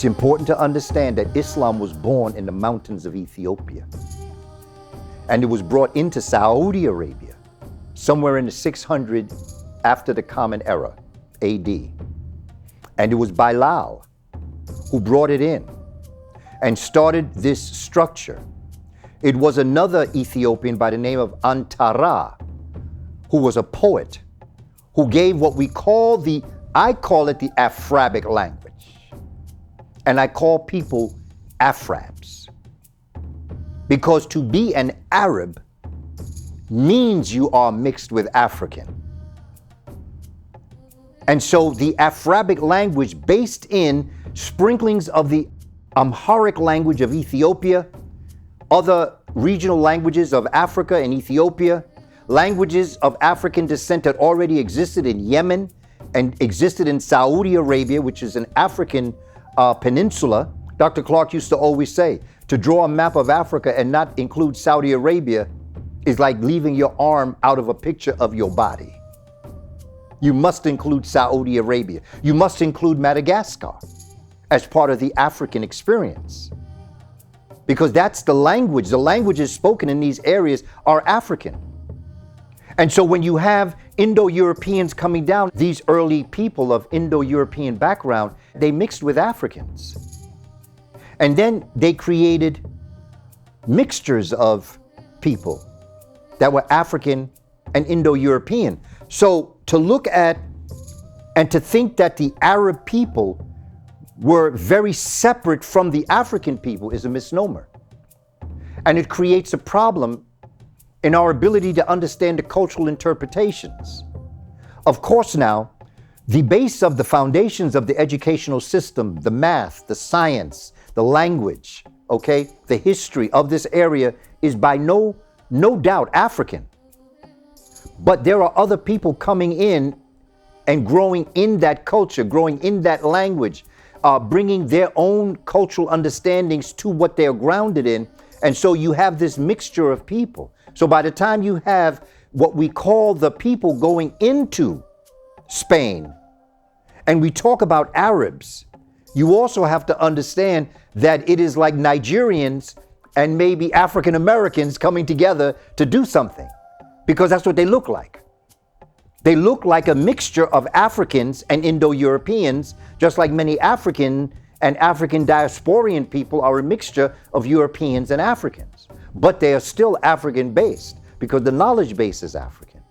It's important to understand that Islam was born in the mountains of Ethiopia. And it was brought into Saudi Arabia somewhere in the 600 after the Common Era, AD. And it was Bilal who brought it in and started this structure. It was another Ethiopian by the name of Antara, who was a poet, who gave what I call it the Afrabic language. And I call people Afrabs. Because to be an Arab means you are mixed with African. And so the Afrabic language, based in sprinklings of the Amharic language of Ethiopia, other regional languages of Africa and Ethiopia, languages of African descent that already existed in Yemen and existed in Saudi Arabia, which is an African peninsula. Dr. Clark used to always say, to draw a map of Africa and not include Saudi Arabia is like leaving your arm out of a picture of your body. You must include Saudi Arabia. You must include Madagascar as part of the African experience. Because that's the language. The languages spoken in these areas are African. And so when you have Indo-Europeans coming down, these early people of Indo-European background, they mixed with Africans. And then they created mixtures of people that were African and Indo-European. So to look at and to think that the Arab people were very separate from the African people is a misnomer. And it creates a problem in our ability to understand the cultural interpretations. Of course now, the base of the foundations of the educational system, the math, the science, the language, okay, the history of this area is by no doubt African. But there are other people coming in and growing in that culture, growing in that language, bringing their own cultural understandings to what they're grounded in. And so you have this mixture of people. So by the time you have what we call the people going into Spain, and we talk about Arabs, you also have to understand that it is like Nigerians and maybe African Americans coming together to do something, because that's what they look like. They look like a mixture of Africans and Indo-Europeans, just like many African and African diasporian people are a mixture of Europeans and Africans. But they are still African-based because the knowledge base is African.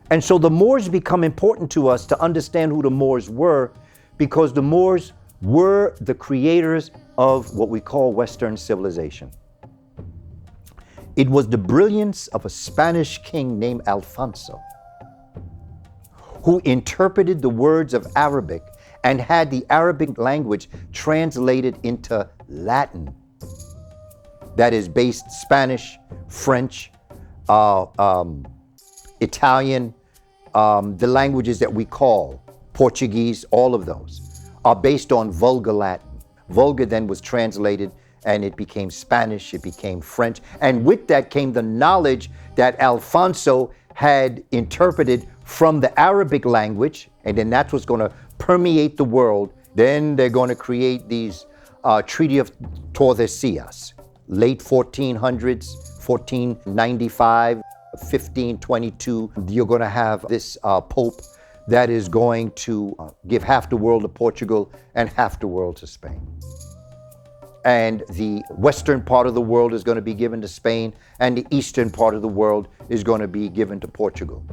And so the Moors become important to us to understand who the Moors were, because the Moors were the creators of what we call Western civilization. It was the brilliance of a Spanish king named Alfonso, who interpreted the words of Arabic and had the Arabic language translated into Latin. That is based Spanish, French, Italian, the languages that we call Portuguese, all of those are based on Vulgar Latin. Vulgar then was translated and it became Spanish, it became French. And with that came the knowledge that Alfonso had interpreted from the Arabic language, and then that's what's going to permeate the world. Then they're going to create these Treaty of Tordesillas, late 1400s, 1495, 1522. You're going to have this Pope that is going to give half the world to Portugal and half the world to Spain. And the western part of the world is going to be given to Spain, and the eastern part of the world is going to be given to Portugal.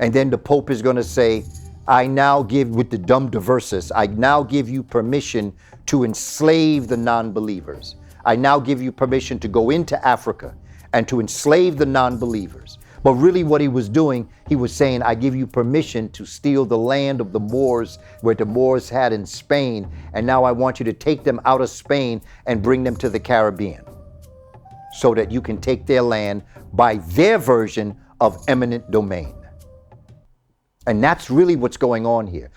And then the Pope is going to say, I now give, with the dum diversas, I now give you permission to enslave the non-believers. I now give you permission to go into Africa and to enslave the non-believers. But really what he was doing, he was saying, I give you permission to steal the land of the Moors, where the Moors had in Spain, and now I want you to take them out of Spain and bring them to the Caribbean, so that you can take their land by their version of eminent domain. And that's really what's going on here.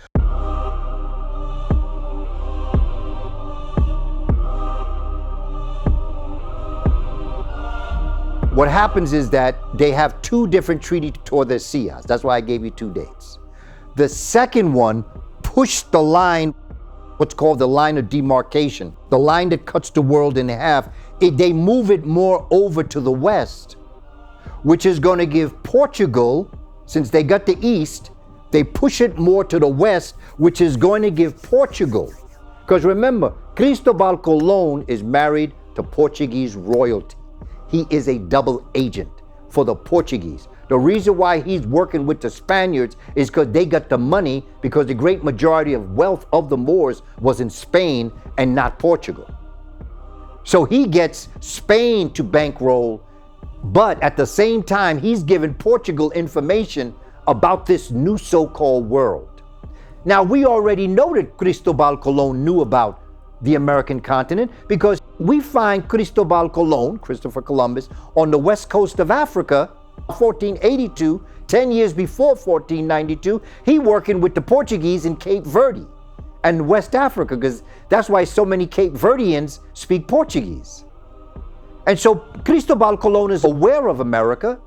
What happens is that they have two different Treaty Tordesillas. That's why I gave you two dates. The second one pushed the line what's called the line of demarcation, the line that cuts the world in half. They move it more over to the west, which is going to give Portugal, since they got the east, they push it more to the west, which is going to give Portugal. Because remember, Cristobal Colon is married to Portuguese royalty. He is a double agent for the Portuguese. The reason why he's working with the Spaniards is because they got the money, because the great majority of wealth of the Moors was in Spain and not Portugal. So he gets Spain to bankroll, but at the same time, he's giving Portugal information about this new so-called world. Now, we already know that Cristobal Colon knew about the American continent, because we find Cristobal Colon, Christopher Columbus, on the west coast of Africa, 1482, 10 years before 1492, he working with the Portuguese in Cape Verde and West Africa, because that's why so many Cape Verdeans speak Portuguese. And so Cristobal Colon is aware of America,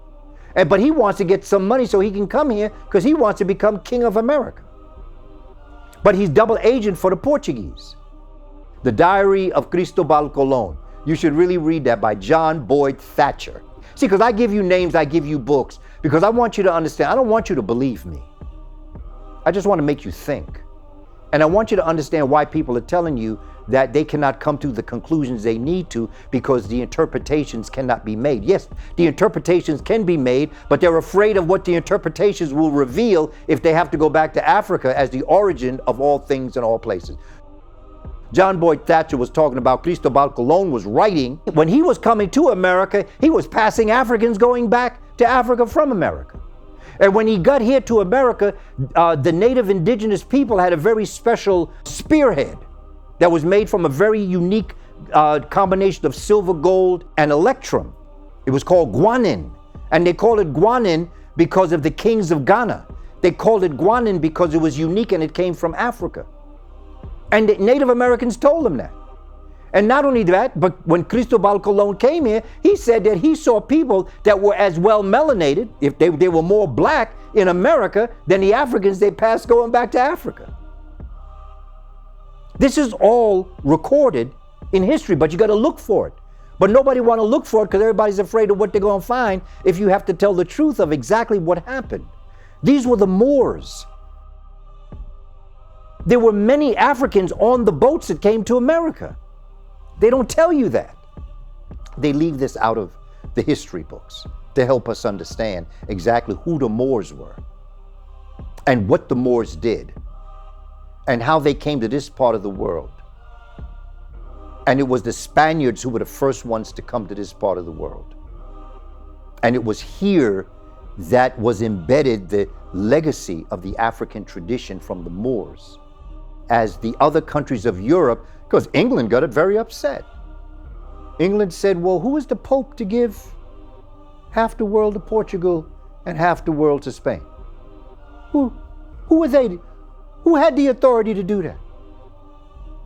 but he wants to get some money so he can come here because he wants to become king of America. But he's double agent for the Portuguese. The Diary of Cristobal Colon. You should really read that, by John Boyd Thatcher. See, because I give you names, I give you books, because I want you to understand. I don't want you to believe me. I just want to make you think. And I want you to understand why people are telling you that they cannot come to the conclusions they need to, because the interpretations cannot be made. Yes, the interpretations can be made, but they're afraid of what the interpretations will reveal if they have to go back to Africa as the origin of all things and all places. John Boyd Thatcher was talking about Cristobal Colon was writing. When he was coming to America, he was passing Africans going back to Africa from America. And when he got here to America, the native indigenous people had a very special spearhead that was made from a very unique combination of silver, gold, and electrum. It was called guanin. And they called it guanin because of the kings of Ghana. They called it guanin because it was unique and it came from Africa. And the Native Americans told them that. And not only that, but when Cristobal Colon came here, he said that he saw people that were as well melanated, if they were more black in America than the Africans they passed going back to Africa. This is all recorded in history, but you got to look for it. But nobody want to look for it because everybody's afraid of what they're going to find if you have to tell the truth of exactly what happened. These were the Moors. There were many Africans on the boats that came to America. They don't tell you that. They leave this out of the history books to help us understand exactly who the Moors were and what the Moors did and how they came to this part of the world. And it was the Spaniards who were the first ones to come to this part of the world. And it was here that was embedded the legacy of the African tradition from the Moors. As the other countries of Europe, because England got it very upset. England said, well, who is the Pope to give half the world to Portugal and half the world to Spain? Who were they? Who had the authority to do that?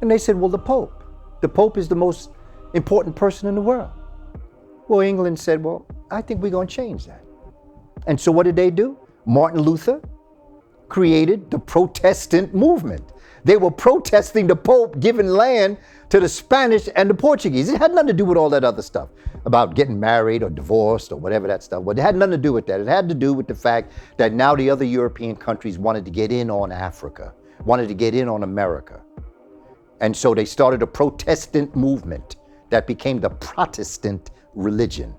And they said, well, the Pope. The Pope is the most important person in the world. Well, England said, well, I think we're going to change that. And so what did they do? Martin Luther created the Protestant movement. They were protesting the Pope giving land to the Spanish and the Portuguese. It had nothing to do with all that other stuff about getting married or divorced or whatever that stuff was. It had nothing to do with that. It had to do with the fact that now the other European countries wanted to get in on Africa, wanted to get in on America. And so they started a Protestant movement that became the Protestant religion.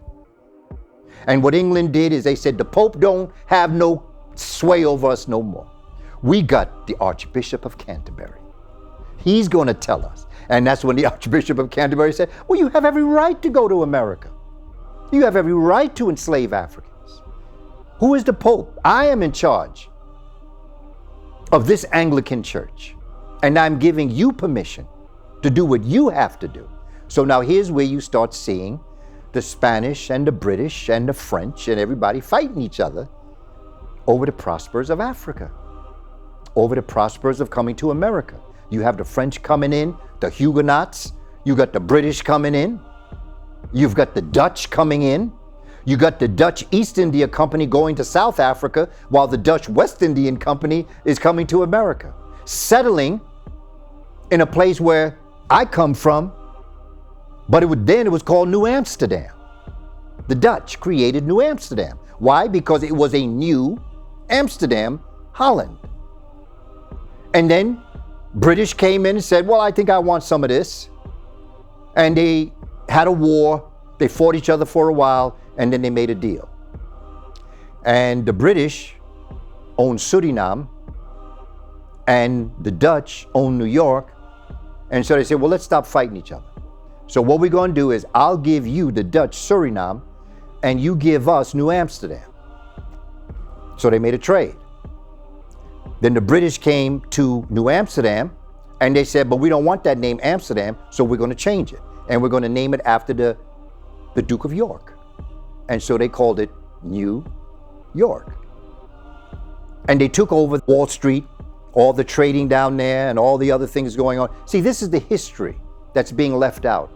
And what England did is they said, the Pope don't have no sway over us no more. We got the Archbishop of Canterbury. He's going to tell us. And that's when the Archbishop of Canterbury said, well, you have every right to go to America. You have every right to enslave Africans. Who is the Pope? I am in charge of this Anglican church. And I'm giving you permission to do what you have to do. So now here's where you start seeing the Spanish and the British and the French and everybody fighting each other over the prosperous of Africa, over the prosperous of coming to America. You have the French coming in, the Huguenots. You got the British coming in. You've got the Dutch coming in. You got the Dutch East India Company going to South Africa while the Dutch West Indian Company is coming to America, settling in a place where I come from, but then it was called New Amsterdam. The Dutch created New Amsterdam. Why? Because it was a new Amsterdam, Holland. And then British came in and said, well, I think I want some of this. And they had a war. They fought each other for a while, and then they made a deal. And the British owned Suriname, and the Dutch owned New York. And so they said, well, let's stop fighting each other. So what we're going to do is I'll give you the Dutch Suriname, and you give us New Amsterdam. So they made a trade. Then the British came to New Amsterdam, and they said, but we don't want that name Amsterdam, so we're going to change it. And we're going to name it after the Duke of York. And so they called it New York. And they took over Wall Street, all the trading down there and all the other things going on. See, this is the history that's being left out.